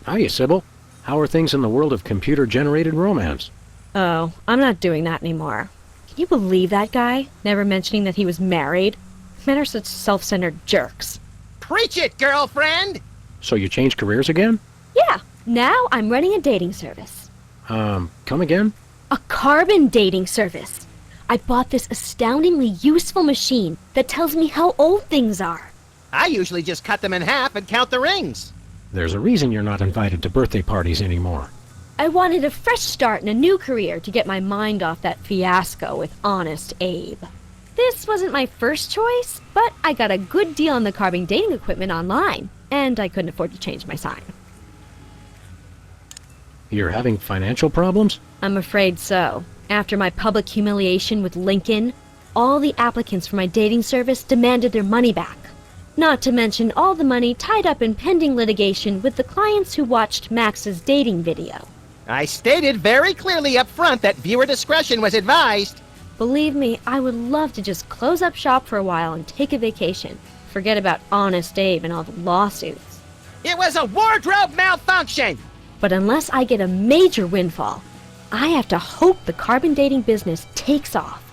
Hiya, Sybil. How are things in the world of computer-generated romance? Oh, I'm not doing that anymore. Can you believe that guy? Never mentioning that he was married? Men are such self-centered jerks. Preach it, girlfriend! So you changed careers again? Yeah, now I'm running a dating service. Come again? A carbon dating service. I bought this astoundingly useful machine that tells me how old things are. I usually just cut them in half and count the rings. There's a reason you're not invited to birthday parties anymore. I wanted a fresh start and a new career to get my mind off that fiasco with Honest Abe. This wasn't my first choice, but I got a good deal on the carbon dating equipment online, and I couldn't afford to change my sign. You're having financial problems? I'm afraid so. After my public humiliation with Lincoln, all the applicants for my dating service demanded their money back. Not to mention all the money tied up in pending litigation with the clients who watched Max's dating video. I stated very clearly up front that viewer discretion was advised. Believe me, I would love to just close up shop for a while and take a vacation. Forget about Honest Abe and all the lawsuits. It was a wardrobe malfunction! But unless I get a major windfall, I have to hope the carbon dating business takes off.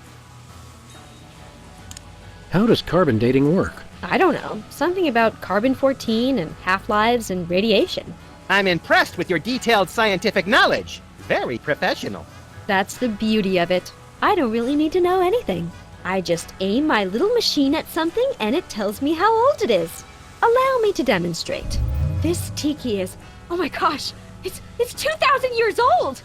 How does carbon dating work? I don't know. Something about carbon-14 and half-lives and radiation. I'm impressed with your detailed scientific knowledge. Very professional. That's the beauty of it. I don't really need to know anything. I just aim my little machine at something and it tells me how old it is. Allow me to demonstrate. This tiki is... oh my gosh! It's 2,000 years old!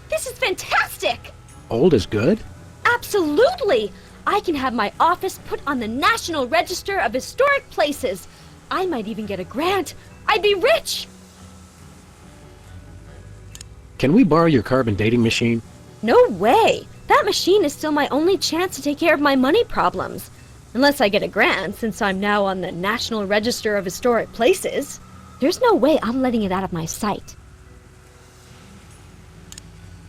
This is fantastic! Old is good? Absolutely! I can have my office put on the National Register of Historic Places. I might even get a grant. I'd be rich! Can we borrow your carbon dating machine? No way! That machine is still my only chance to take care of my money problems. Unless I get a grant, since I'm now on the National Register of Historic Places. There's no way I'm letting it out of my sight.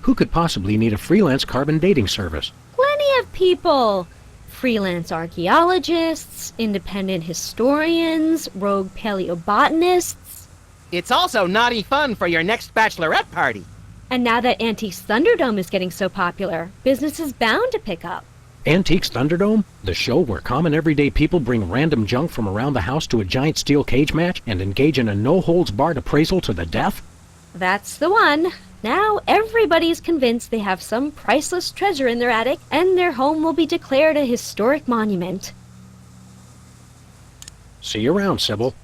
Who could possibly need a freelance carbon dating service? Plenty of people. Freelance archaeologists, independent historians, rogue paleobotanists. It's also naughty fun for your next bachelorette party. And now that Antiques Thunderdome is getting so popular, business is bound to pick up. Antiques Thunderdome? The show where common everyday people bring random junk from around the house to a giant steel cage match and engage in a no-holds-barred appraisal to the death? That's the one. Now everybody's convinced they have some priceless treasure in their attic, and their home will be declared a historic monument. See you around, Sybil.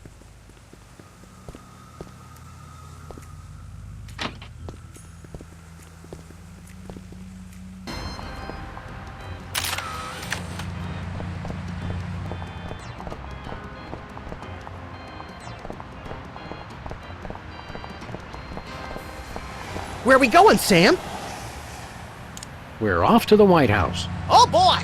Where are we going, Sam? We're off to the White House. Oh boy!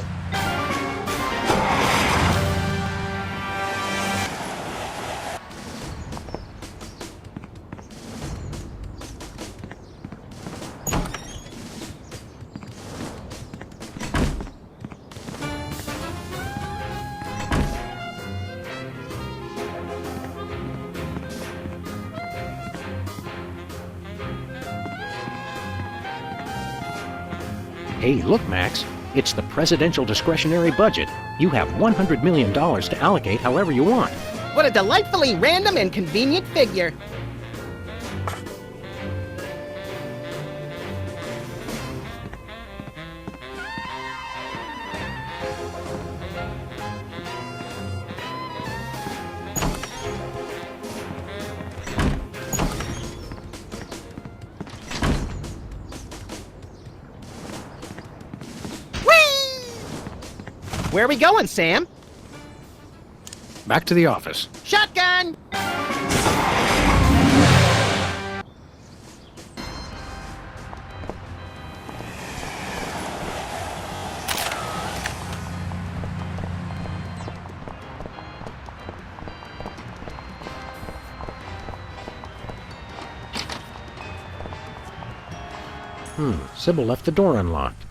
Hey, look, Max. It's the presidential discretionary budget. You have $100 million to allocate however you want. What a delightfully random and convenient figure. Where are we going, Sam? Back to the office. Shotgun! Sybil left the door unlocked.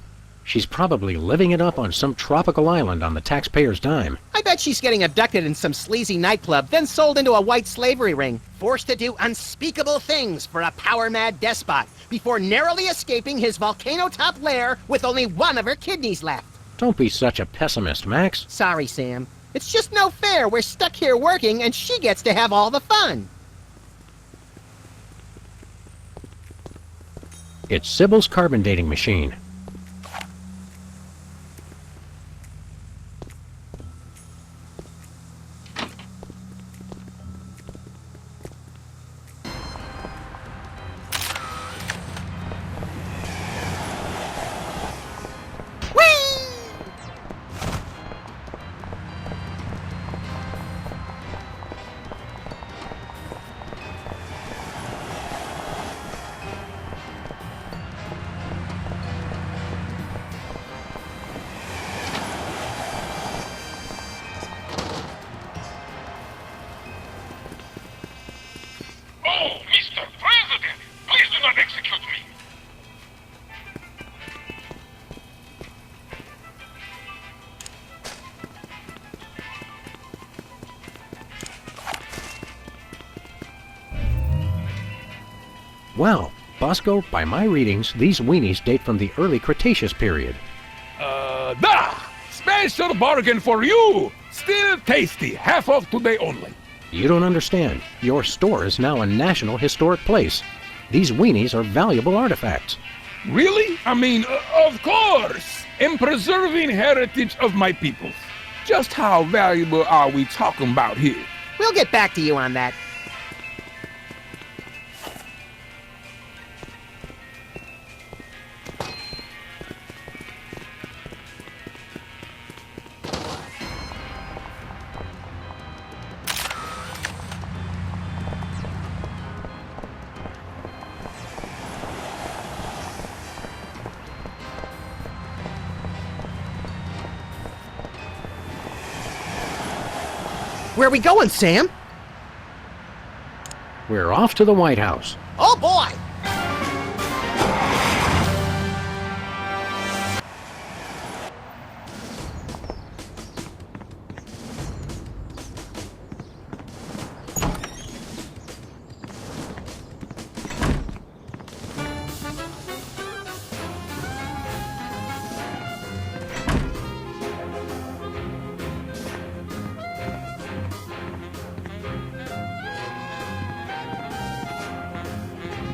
She's probably living it up on some tropical island on the taxpayer's dime. I bet she's getting abducted in some sleazy nightclub, then sold into a white slavery ring, forced to do unspeakable things for a power-mad despot, before narrowly escaping his volcano-top lair with only one of her kidneys left. Don't be such a pessimist, Max. Sorry, Sam. It's just no fair. We're stuck here working, and she gets to have all the fun. It's Sybil's carbon dating machine. Oh, Mr. President, please do not execute me. Wow, Bosco, by my readings, these weenies date from the early Cretaceous period. Special bargain for you! Still tasty, half off today only. You don't understand. Your store is now a national historic place. These weenies are valuable artifacts. Really? I mean, of course! In preserving heritage of my people. Just how valuable are we talking about here? We'll get back to you on that. Where are we going, Sam? We're off to the White House. Oh, boy!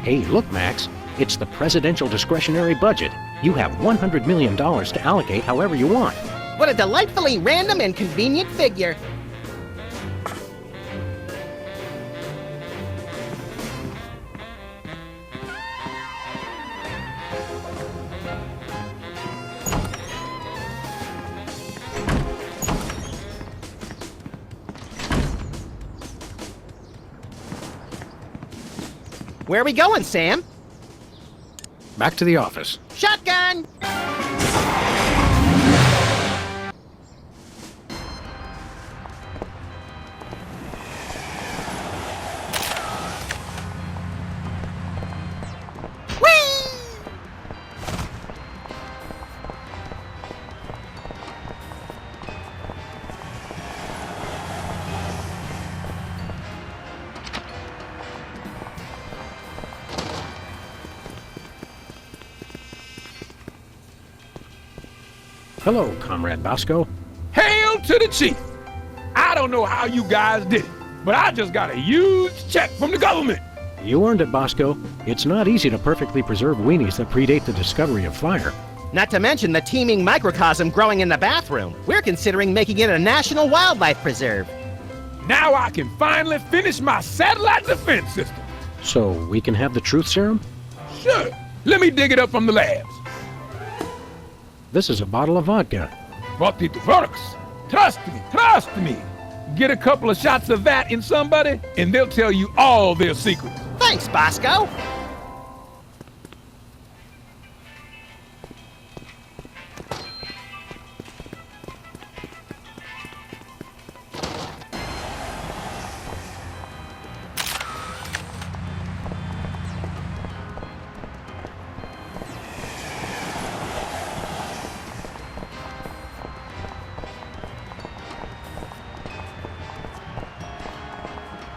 Hey, look, Max. It's the presidential discretionary budget. You have $100 million to allocate however you want. What a delightfully random and convenient figure. Where are we going, Sam? Back to the office. Shotgun! Hello, Comrade Bosco. Hail to the chief! I don't know how you guys did it, but I just got a huge check from the government. You earned it, Bosco. It's not easy to perfectly preserve weenies that predate the discovery of fire. Not to mention the teeming microcosm growing in the bathroom. We're considering making it a national wildlife preserve. Now I can finally finish my satellite defense system. So we can have the truth serum? Sure, let me dig it up from the labs. This is a bottle of vodka. But it works. Trust me. Get a couple of shots of that in somebody, and they'll tell you all their secrets. Thanks, Bosco.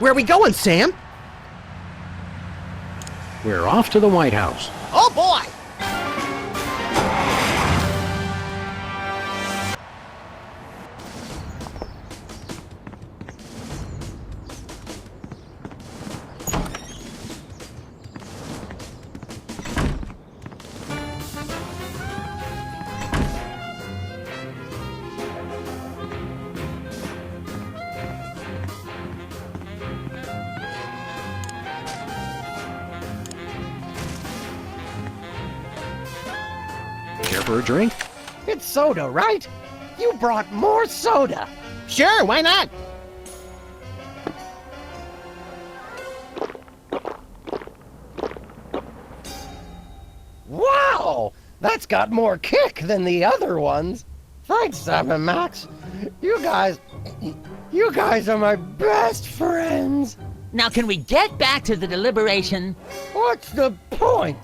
Where are we going, Sam? We're off to the White House. Oh boy! Care for a drink? It's soda, right? You brought more soda. Sure, why not? Wow! That's got more kick than the other ones. Thanks, Sam and Max. You guys are my best friends. Now can we get back to the deliberation? What's the point?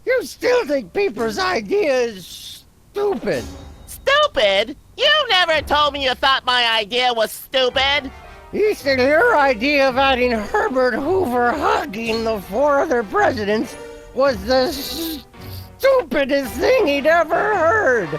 You still think Peeper's idea is stupid. Stupid? You never told me you thought my idea was stupid. You said your idea of adding Herbert Hoover hugging the 4 other presidents was the stupidest thing he'd ever heard.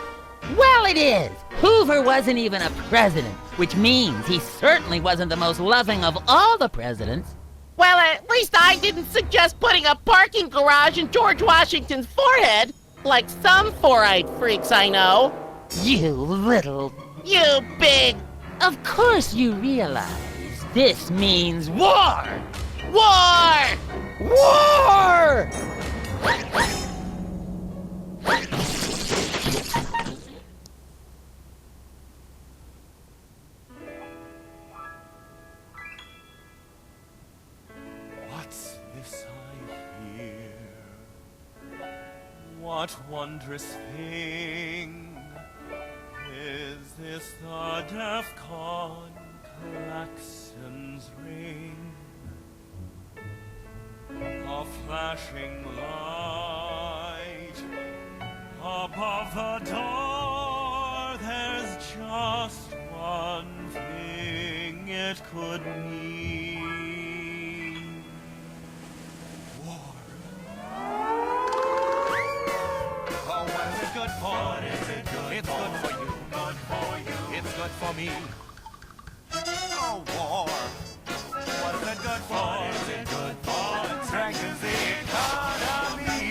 Well, it is. Hoover wasn't even a president, which means he certainly wasn't the most loving of all the presidents. Well, at least I didn't suggest putting a parking garage in George Washington's forehead, like some four-eyed freaks I know. You little... You big... Of course you realize this means war! War! War! What's this I hear? What wondrous thing is this? The DEFCON klaxons ring, a flashing light above the door. There's just one thing it could mean. War. Oh, what is it good for? What is it good it's for? Good for you. Good for you. It's good for me. Oh, war. What is it good for? What is it good for? It strengthens the economy.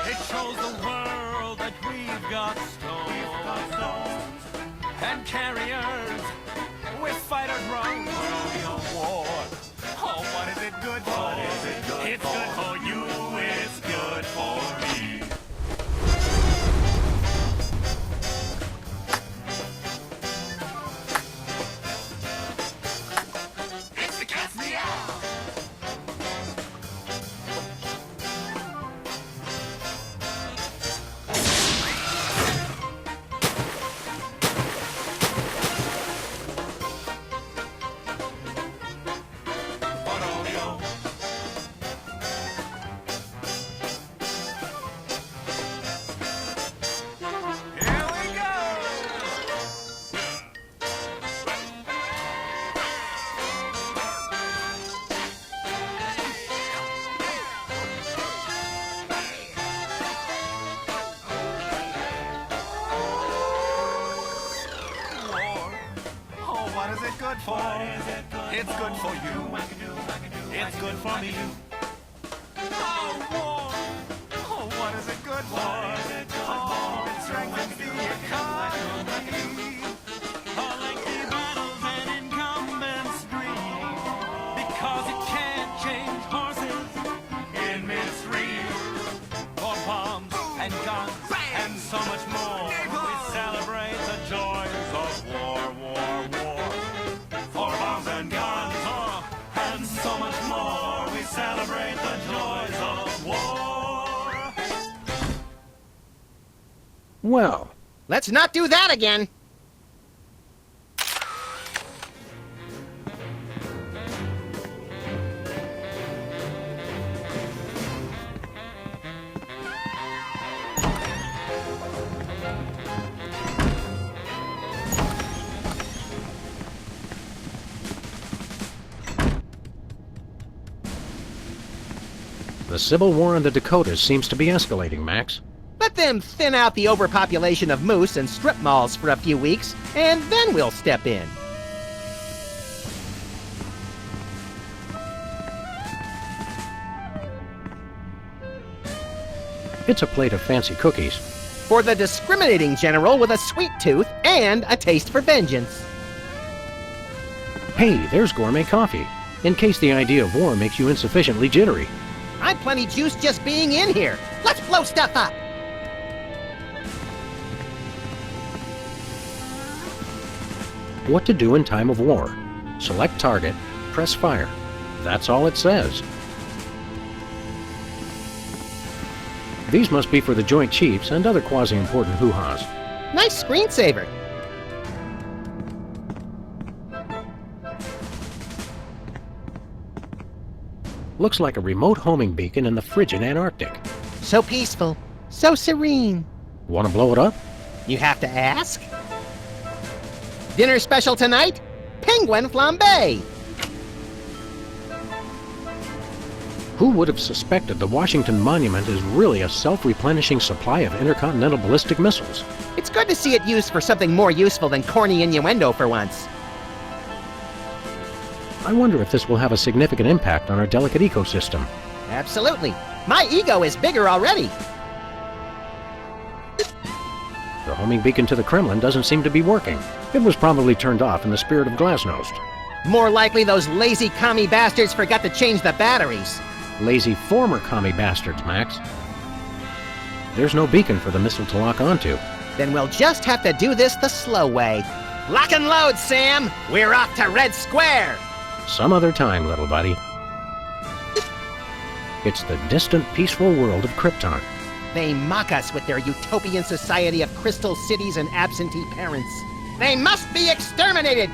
It shows the world that we've got stones and carriers with fighter drones. War. Oh, what is it good for? What is it good it's for? Good for you. It's good for me. It's the cat's meow. Here we go. War. Oh, what is it good for? What is it good it's for? Good for you. It's good for me. Oh, war. Oh, what is it good for? What is it good for? It strengthens the economy. Lengthy battles and incumbents breed because it can't change horses in midstream. For bombs and guns and so much more, we celebrate the joys of war, war, war. For bombs and guns and so much more, we celebrate the joys of war. Well, Let's not do that again. The civil war in the Dakotas seems to be escalating, Max. Let them thin out the overpopulation of moose and strip malls for a few weeks, and then we'll step in. It's a plate of fancy cookies. For the discriminating general with a sweet tooth and a taste for vengeance. Hey, there's gourmet coffee, in case the idea of war makes you insufficiently jittery. I'm plenty juiced just being in here. Let's blow stuff up. What to do in time of war. Select target, press fire. That's all it says. These must be for the Joint Chiefs and other quasi-important hoo-has. Nice screensaver. Looks like a remote homing beacon in the frigid Antarctic. So peaceful, so serene. Want to blow it up? You have to ask? Dinner special tonight? Penguin flambe. Who would have suspected the Washington Monument is really a self-replenishing supply of intercontinental ballistic missiles? It's good to see it used for something more useful than corny innuendo for once. I wonder if this will have a significant impact on our delicate ecosystem. Absolutely. My ego is bigger already. The homing beacon to the Kremlin doesn't seem to be working. It was probably turned off in the spirit of glasnost. More likely those lazy commie bastards forgot to change the batteries. Lazy former commie bastards, Max. There's no beacon for the missile to lock onto. Then we'll just have to do this the slow way. Lock and load, Sam! We're off to Red Square! Some other time, little buddy. It's the distant, peaceful world of Krypton. They mock us with their utopian society of crystal cities and absentee parents. They must be exterminated!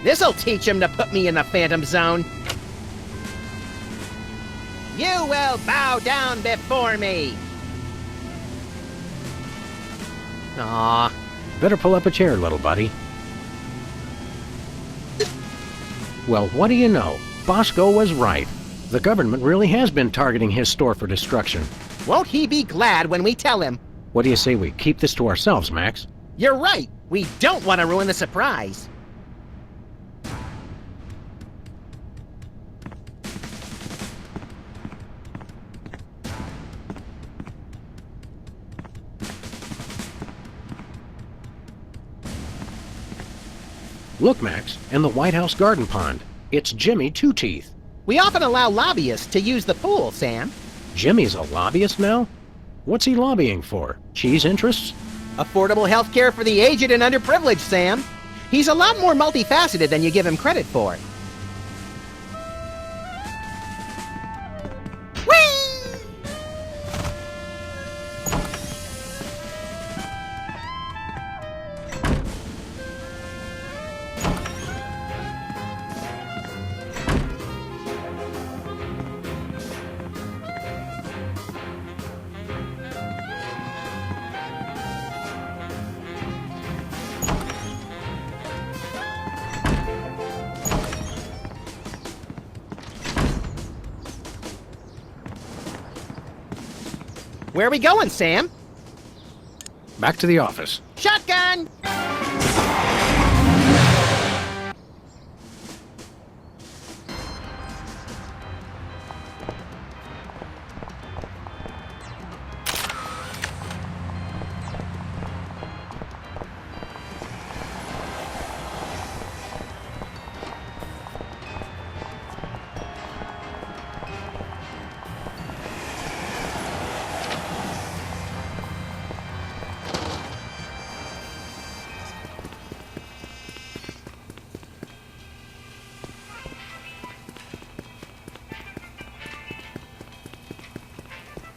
This'll teach them to put me in the Phantom Zone. You will bow down before me! Aww. Better pull up a chair, little buddy. Well, what do you know? Bosco was right. The government really has been targeting his store for destruction. Won't he be glad when we tell him? What do you say we keep this to ourselves, Max? You're right. We don't want to ruin the surprise. Look, Max, in the White House garden pond. It's Jimmy Two Teeth. We often allow lobbyists to use the pool, Sam. Jimmy's a lobbyist now? What's he lobbying for? Cheese interests? Affordable health care for the aged and underprivileged, Sam. He's a lot more multifaceted than you give him credit for. Where are we going, Sam? Back to the office. Shotgun!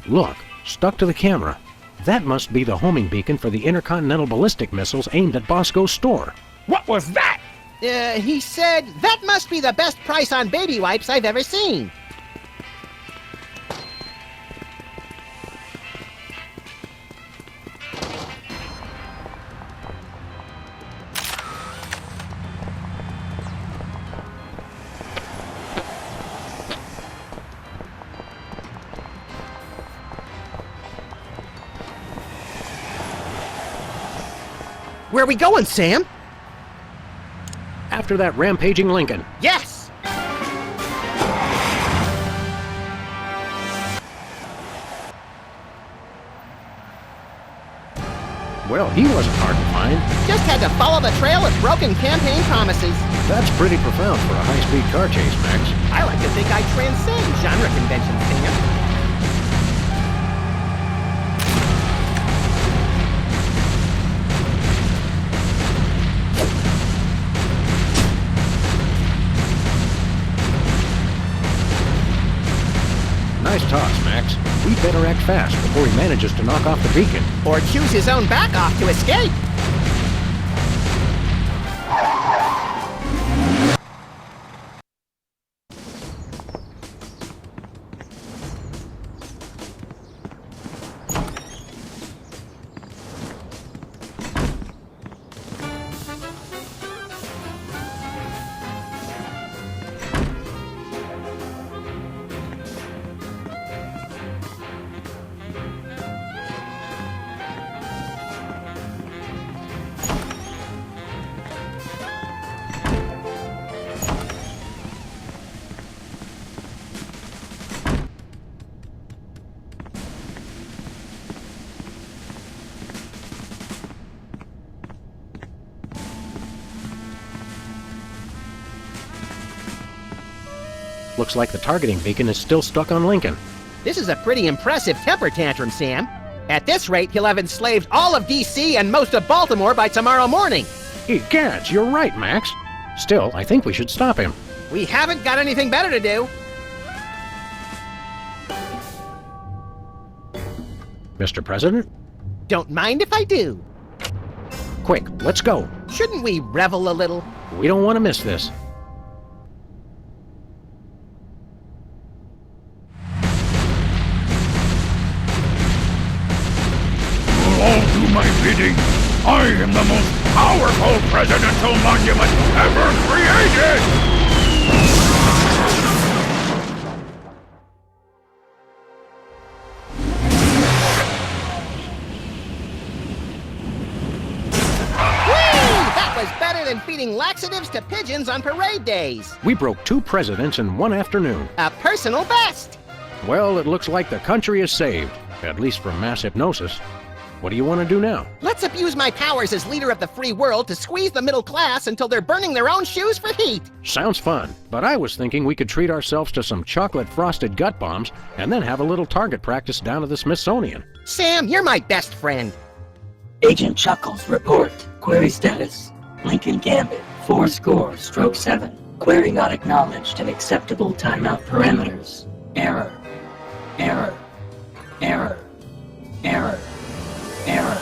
Look, stuck to the camera. That must be the homing beacon for the intercontinental ballistic missiles aimed at Bosco's store. What was that? He said, that must be the best price on baby wipes I've ever seen. Where are we going, Sam? After that rampaging Lincoln. Yes! Well, he wasn't hard to find. Just had to follow the trail of broken campaign promises. That's pretty profound for a high-speed car chase, Max. I like to think I transcend genre conventions, Sam. Nice toss, Max. We'd better act fast before he manages to knock off the beacon. Or choose his own back off to escape. Looks like the targeting beacon is still stuck on Lincoln. This is a pretty impressive temper tantrum, Sam. At this rate, he'll have enslaved all of D.C. and most of Baltimore by tomorrow morning. Egads, you're right, Max. Still, I think we should stop him. We haven't got anything better to do. Mr. President? Don't mind if I do. Quick, let's go. Shouldn't we revel a little? We don't want to miss this. All do my bidding. I am the most powerful presidential monument ever created! That was better than feeding laxatives to pigeons on parade days. We broke 2 presidents in one afternoon. A personal best. Well, it looks like the country is saved, at least from mass hypnosis. What do you want to do now? Let's abuse my powers as leader of the free world to squeeze the middle class until they're burning their own shoes for heat. Sounds fun, but I was thinking we could treat ourselves to some chocolate-frosted gut bombs and then have a little target practice down to the Smithsonian. Sam, you're my best friend. Agent Chuckles, report. Query status. Lincoln Gambit, 4-7. Query not acknowledged and acceptable timeout parameters. Error. Error. Error. Error. Error.